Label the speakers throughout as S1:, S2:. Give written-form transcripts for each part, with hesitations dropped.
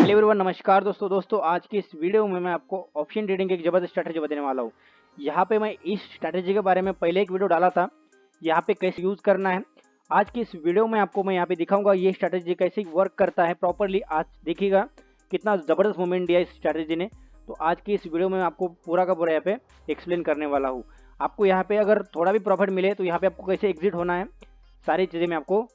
S1: Hello everyone, नमस्कार दोस्तों आज की इस वीडियो में मैं आपको ऑप्शन ट्रेडिंग की एक ज़बरदस्त स्ट्रैटेजी बताने वाला हूँ। यहाँ पे मैं इस स्ट्रैटेजी के बारे में पहले एक वीडियो डाला था, यहाँ पे कैसे यूज़ करना है। आज की इस वीडियो में आपको मैं यहाँ पे दिखाऊंगा ये स्ट्रैटेजी कैसे वर्क करता है प्रॉपरली। आज देखिएगा कितना ज़बरदस्त मूवमेंट दिया इस स्ट्रैटेजी ने। तो आज की इस वीडियो में मैं आपको पूरा का पूरा यहाँ पे एक्सप्लेन करने वाला हूँ। आपको यहाँ पे अगर थोड़ा भी प्रॉफिट मिले तो यहाँ पे आपको कैसे एग्जिट होना है, सारी चीज़ें मैं आपको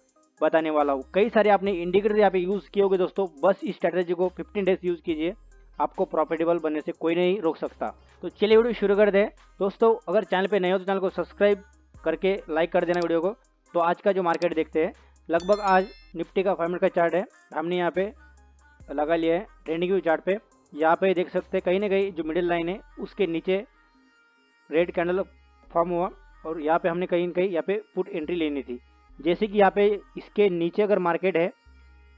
S1: बताने वाला हूँ। कई सारे आपने इंडिकेटर यहाँ पे यूज़ किए होंगे दोस्तों, बस इस स्ट्रैटेजी को 15 डेज यूज़ कीजिए, आपको प्रॉफिटेबल बनने से कोई नहीं रोक सकता। तो चलिए वीडियो शुरू कर दें। दोस्तों अगर चैनल पे नए हो तो चैनल को सब्सक्राइब करके लाइक कर देना वीडियो को। तो आज का जो मार्केट देखते हैं, लगभग आज निफ्टी का 5 मिनट का चार्ट है, हमने यहाँ पे लगा लिया है ट्रेंडिंग व्यू चार्ट पे। यहाँ पे देख सकते हैं कहीं ना कहीं जो मिडिल लाइन है उसके नीचे रेड कैंडल फॉर्म हुआ और यहाँ पे हमने कहीं ना कहीं यहाँ पे पुट एंट्री लेनी थी। जैसे कि यहाँ पे इसके नीचे अगर मार्केट है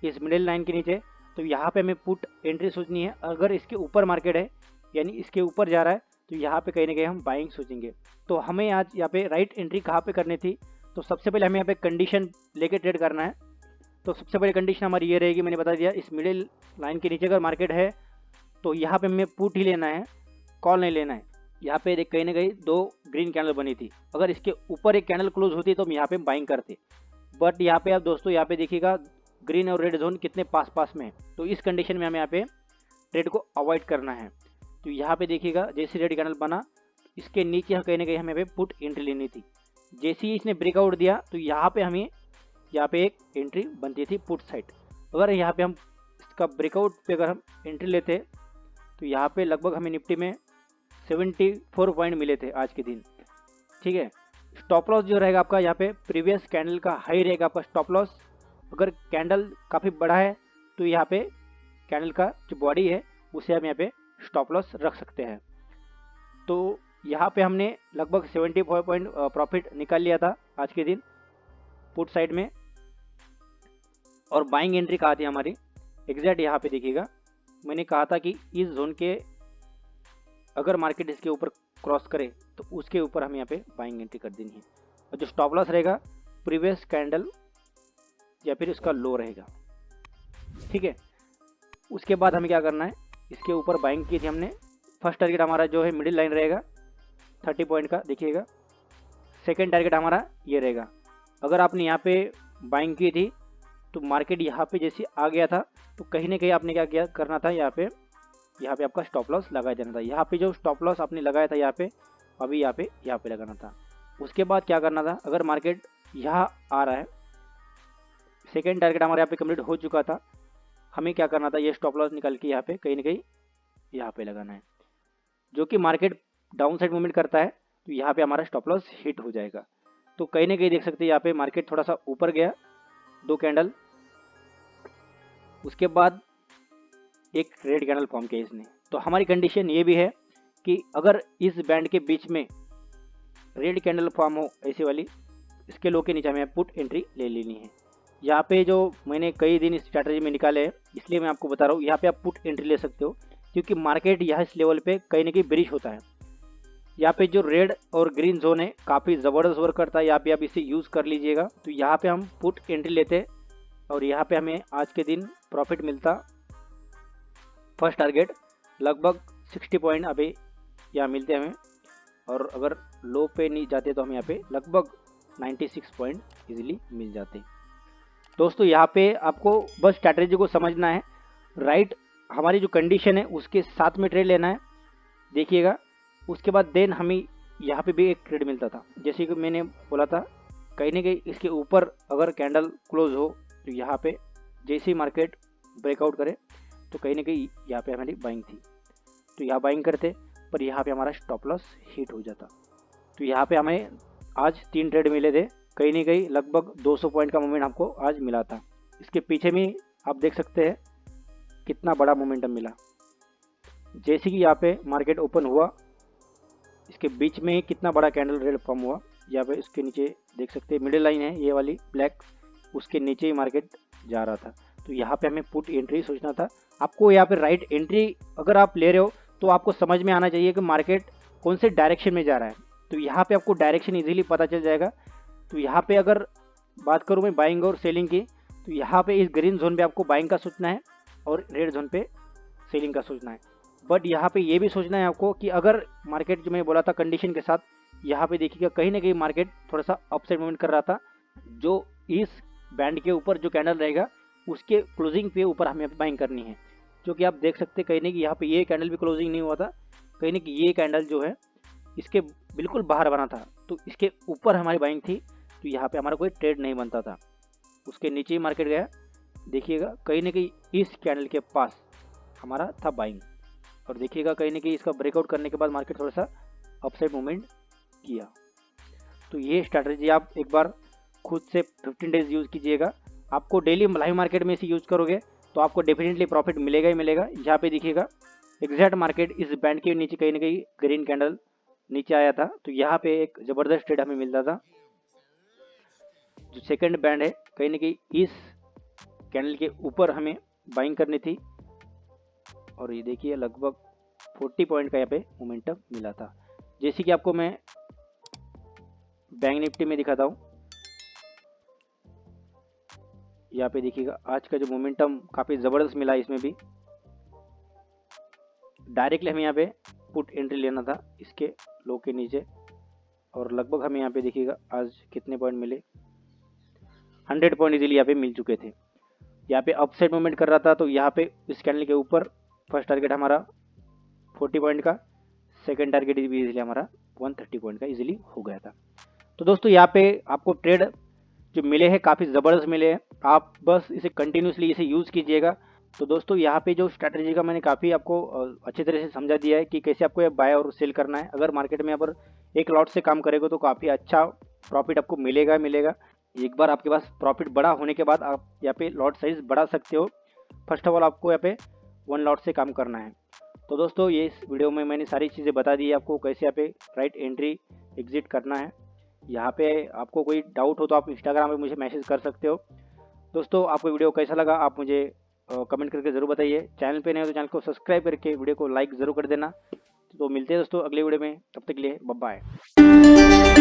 S1: इस मिडिल लाइन के नीचे, तो यहाँ पे हमें पुट एंट्री सोचनी है। अगर इसके ऊपर मार्केट है यानी इसके ऊपर जा रहा है तो यहाँ पे कहीं ना कहीं हम बाइंग सोचेंगे। तो हमें आज यहाँ पे राइट एंट्री कहाँ पे करनी थी, तो सबसे पहले हमें यहाँ पे कंडीशन लेके ट्रेड करना है। तो सबसे पहले कंडीशन हमारी ये रहेगी, मैंने बता दिया, इस मिडिल लाइन के नीचे अगर मार्केट है तो यहाँ पे हमें पुट ही लेना है, कॉल नहीं लेना है। यहाँ पे देख कहीं ना कहीं 2 ग्रीन कैंडल बनी थी, अगर इसके ऊपर एक कैंडल क्लोज होती तो हम यहाँ पे बाइंग करते। बट यहाँ पे आप दोस्तों यहाँ पे देखिएगा ग्रीन और रेड जोन कितने पास पास में है, तो इस कंडीशन में हमें यहाँ पे ट्रेड को अवॉइड करना है। तो यहाँ पे देखिएगा जैसे रेड कैंडल बना इसके नीचे कहीं ना कहीं हमें पुट एंट्री लेनी थी। जैसे ही इसने ब्रेकआउट दिया तो यहाँ पे हमें यहाँ पे एक एंट्री बनती थी पुट साइड। अगर यहाँ पे हम इसका ब्रेकआउट पे अगर हम एंट्री लेते तो यहाँ पे लगभग हमें निफ्टी में 74 पॉइंट मिले थे आज के दिन। ठीक है, स्टॉप लॉस जो रहेगा आपका यहाँ पे प्रीवियस कैंडल का हाई रहेगा आपका स्टॉप लॉस। अगर कैंडल काफ़ी बड़ा है तो यहाँ पे कैंडल का जो बॉडी है उसे हम यहाँ पे स्टॉप लॉस रख सकते हैं। तो यहाँ पे हमने लगभग 74 पॉइंट प्रॉफिट निकाल लिया था आज के दिन पुट साइड में। और बाइंग एंट्री कहाँ थी हमारी, एग्जैक्ट यहाँ पे देखिएगा, मैंने कहा था कि इस जोन के अगर मार्केट इसके ऊपर क्रॉस करे तो उसके ऊपर हमें यहाँ पे बाइंग एंट्री कर देनी है। और जो स्टॉप लॉस रहेगा प्रीवियस कैंडल या फिर उसका लो रहेगा। ठीक है, उसके बाद हमें क्या करना है, इसके ऊपर बाइंग की थी हमने। फर्स्ट टारगेट हमारा जो है मिडिल लाइन रहेगा 30 पॉइंट का, देखिएगा। सेकेंड टारगेट हमारा ये रहेगा। अगर आपने यहाँ पे बाइंग की थी तो मार्केट यहाँ पे जैसे आ गया था तो कहीं ना कहीं आपने क्या करना था, यहाँ पे आपका स्टॉप लॉस लगाया जाना था। यहाँ पे जो स्टॉप लॉस आपने लगाया था यहाँ पे अभी यहाँ पे लगाना था। उसके बाद क्या करना था, अगर मार्केट यहाँ आ रहा है, सेकेंड टारगेट हमारे यहाँ पे कंप्लीट हो चुका था, हमें क्या करना था, ये स्टॉप लॉस निकाल के यहाँ पे कहीं ना कहीं यहाँ पे लगाना है। जो कि मार्केट डाउन साइड मूवमेंट करता है तो यहाँ पे हमारा स्टॉप लॉस हिट हो जाएगा। तो कहीं ना कहीं देख सकते हैं यहाँ पे मार्केट थोड़ा सा ऊपर गया 2 कैंडल, उसके बाद एक रेड कैंडल फॉर्म किया इसने। तो हमारी कंडीशन ये भी है कि अगर इस बैंड के बीच में रेड कैंडल फॉर्म हो ऐसी वाली, इसके लो के नीचे हमें पुट एंट्री ले लेनी है। यहाँ पे जो मैंने कई दिन इस स्ट्रैटेजी में निकाले हैं इसलिए मैं आपको बता रहा हूँ, यहाँ पे आप पुट एंट्री ले सकते हो क्योंकि मार्केट यहाँ इस लेवल पे कहीं ना कहीं बेरिश होता है। यहाँ पे जो रेड और ग्रीन जोन है काफ़ी ज़बरदस्त वर्क करता है, यहाँ पे आप इसे यूज़ कर लीजिएगा। तो यहाँ पे हम पुट एंट्री लेते और यहाँ पे हमें आज के दिन प्रॉफिट मिलता। फर्स्ट टारगेट लगभग 60 पॉइंट अभी यहाँ मिलते हमें, और अगर लो पे नहीं जाते तो हम यहाँ पे लगभग 96 पॉइंट इजीली मिल जाते। दोस्तों यहाँ पे आपको बस स्ट्रैटेजी को समझना है, राइट हमारी जो कंडीशन है उसके साथ में ट्रेड लेना है, देखिएगा। उसके बाद देन हमें यहाँ पे भी एक ट्रेड मिलता था, जैसे कि मैंने बोला था कहीं ना कहीं इसके ऊपर अगर कैंडल क्लोज हो तो यहाँ पे जैसे ही मार्केट ब्रेकआउट करे तो कहीं ना कहीं यहाँ पे हमारी बाइंग थी, तो यहाँ बाइंग करते पर यहाँ पे हमारा स्टॉप लॉस हिट हो जाता। तो यहाँ पे हमें आज 3 ट्रेड मिले थे, कहीं ना कहीं लगभग 200 पॉइंट का मोमेंट हमको आज मिला था। इसके पीछे में आप देख सकते हैं कितना बड़ा मोमेंटम मिला। जैसे कि यहाँ पे मार्केट ओपन हुआ इसके बीच में ही कितना बड़ा कैंडल रेड फॉर्म हुआ। यहाँ पे इसके नीचे देख सकते हैं मिडिल लाइन है ये वाली ब्लैक, उसके नीचे ही मार्केट जा रहा था। तो यहाँ पे हमें पुट एंट्री सोचना था। आपको यहाँ पे राइट एंट्री अगर आप ले रहे हो तो आपको समझ में आना चाहिए कि मार्केट कौन से डायरेक्शन में जा रहा है। तो यहाँ पे आपको डायरेक्शन इजीली पता चल जाएगा। तो यहाँ पे अगर बात करूँ मैं बाइंग और सेलिंग की, तो यहाँ पे इस ग्रीन जोन पे आपको बाइंग का सोचना है और रेड जोन पे सेलिंग का सोचना है। बट यहाँ पे ये भी सोचना है आपको कि अगर मार्केट जो मैं बोला था कंडीशन के साथ, यहाँ पे देखिएगा कहीं ना कहीं मार्केट थोड़ा सा अपसाइड मूवमेंट कर रहा था, जो इस बैंड के ऊपर जो कैंडल रहेगा उसके क्लोजिंग पे ऊपर हमें बाइंग करनी है। जो कि आप देख सकते कहीं ना कि यहाँ पे ये कैंडल भी क्लोजिंग नहीं हुआ था, कहीं ना कि ये कैंडल जो है इसके बिल्कुल बाहर बना था, तो इसके ऊपर हमारी बाइंग थी, तो यहाँ पे हमारा कोई ट्रेड नहीं बनता था। उसके नीचे ही मार्केट गया, देखिएगा कहीं ना कहीं इस कैंडल के पास हमारा था बाइंग, और देखिएगा कहीं ना कहीं इसका ब्रेकआउट करने के बाद मार्केट थोड़ा सा अपसाइड मूवमेंट किया। तो ये स्ट्रैटेजी आप एक बार खुद से 15 डेज यूज़ कीजिएगा। आपको डेली लाइव मार्केट में इसे यूज़ करोगे तो आपको डेफिनेटली प्रॉफिट मिलेगा ही मिलेगा। यहाँ पे देखिएगा एग्जैक्ट मार्केट इस बैंड के नीचे कहीं ना कहीं ग्रीन कैंडल नीचे आया था, तो यहाँ पे एक ज़बरदस्त ट्रेड हमें मिलता था। जो सेकंड बैंड है कहीं ना कहीं इस कैंडल के ऊपर हमें बाइंग करनी थी, और ये देखिए लगभग 40 पॉइंट का यहाँ पे मोमेंटम मिला था। जैसे कि आपको मैं बैंक निफ्टी में दिखाता हूँ, यहाँ पे देखिएगा आज का जो मोमेंटम काफ़ी ज़बरदस्त मिला, इसमें भी डायरेक्टली हमें यहाँ पे पुट एंट्री लेना था इसके लो के नीचे, और लगभग हमें यहाँ पे देखिएगा आज कितने पॉइंट मिले, 100 पॉइंट इजीली यहाँ पे मिल चुके थे। यहाँ पे अपसाइड मूवमेंट कर रहा था, तो यहाँ पे इस कैंडल के ऊपर फर्स्ट टारगेट हमारा 40 पॉइंट का, सेकंड टारगेट भी इजीली हमारा 130 पॉइंट का इजीली हो गया था। तो दोस्तों यहाँ पे आपको ट्रेड जो मिले हैं काफ़ी ज़बरदस्त मिले हैं, आप बस इसे कंटिन्यूसली इसे यूज़ कीजिएगा। तो दोस्तों यहाँ पे जो स्ट्रैटेजी का मैंने काफ़ी आपको अच्छी तरह से समझा दिया है कि कैसे आपको बाय और सेल करना है। अगर मार्केट में अगर एक लॉट से काम करेगा तो काफ़ी अच्छा प्रॉफिट आपको मिलेगा मिलेगा। एक बार आपके पास प्रॉफिट बड़ा होने के बाद आप यहाँ पे लॉट साइज बढ़ा सकते हो। फर्स्ट ऑफ ऑल आपको यहाँ पे 1 लॉट से काम करना है। तो दोस्तों ये इस वीडियो में मैंने सारी चीज़ें बता दी है आपको, कैसे यहाँ पे राइट एंट्री एग्जिट करना है। यहाँ पे आपको कोई डाउट हो तो आप इंस्टाग्राम पे मुझे मैसेज कर सकते हो। दोस्तों आपको वीडियो कैसा लगा आप मुझे कमेंट करके ज़रूर बताइए। चैनल पे नहीं हो तो चैनल को सब्सक्राइब करके वीडियो को लाइक ज़रूर कर देना। तो मिलते हैं दोस्तों अगले वीडियो में, तब तक के लिए बाय बाय।